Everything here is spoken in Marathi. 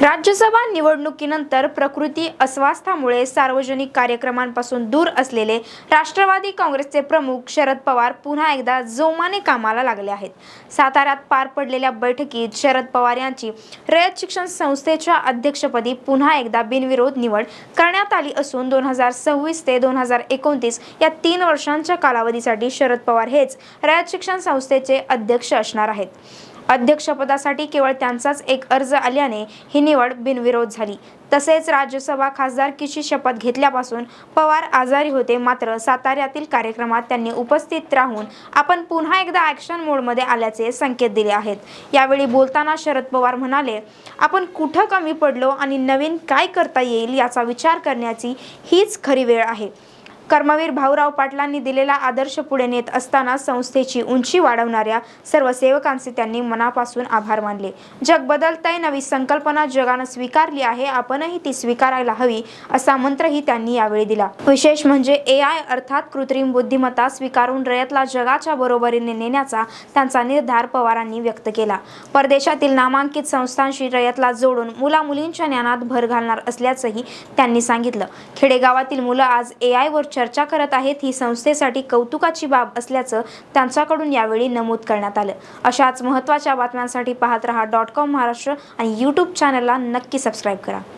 राज्यसभा निवडणुकीनंतर प्रकृती अस्वास्थ्यामुळे सार्वजनिक कार्यक्रमांपासून दूर असलेले राष्ट्रवादी काँग्रेसचे प्रमुख शरद पवार पुन्हा एकदा जोमाने कामाला लागले आहेत. साताऱ्यात पार पडलेल्या बैठकीत शरद पवार यांची रयत शिक्षण संस्थेच्या अध्यक्षपदी पुन्हा एकदा बिनविरोध निवड करण्यात आली असून 2026 ते 2029 या 3 वर्षांच्या कालावधीसाठी शरद पवार हेच रयत शिक्षण संस्थेचे अध्यक्ष असणार आहेत. अध्यक्षपदासाठी केवळ त्यांचाच एक अर्ज आल्याने ही निवड बिनविरोध झाली. तसेच राज्यसभा खासदारकीची शपथ घेतल्यापासून पवार आजारी होते. मात्र साताऱ्यातील कार्यक्रमात त्यांनी उपस्थित राहून आपण पुन्हा एकदा ॲक्शन मोडमध्ये आल्याचे संकेत दिले आहेत. यावेळी बोलताना शरद पवार म्हणाले, आपण कुठं कमी पडलो आणि नवीन काय करता येईल याचा विचार करण्याची हीच खरी वेळ आहे. कर्मवीर भाऊराव पाटलांनी दिलेला आदर्श पुढे नेत असताना संस्थेची उंची वाढवणाऱ्या सर्व सेवकांचे त्यांनी मनापासून आभार मानले. जग बदलतंय, नवी संकल्पना जगानं स्वीकारली आहे, आपणही ती स्वीकारायला हवी असा मंत्रही त्यांनी यावेळी दिला. विशेष म्हणजे AI अर्थात कृत्रिम बुद्धिमत्ता स्वीकारून रयतला जगाच्या बरोबरीने नेण्याचा त्यांचा निर्धार पवारांनी व्यक्त केला. परदेशातील नामांकित संस्थांशी रयतला जोडून मुला-मुलींच्या ज्ञानात भर घालणार असल्याचंही त्यांनी सांगितलं. खेडेगावातील मुलं आज AI वर चर्चा करत आहेत, ही संस्थेसाठी कौतुकाची बाब असल्याचं त्यांच्याकडून यावेळी नमूद करण्यात आलं. अशाच महत्त्वाच्या बातम्यांसाठी पाहत रहा .com महाराष्ट्र आणि YouTube चॅनलला नक्की सबस्क्राईब करा.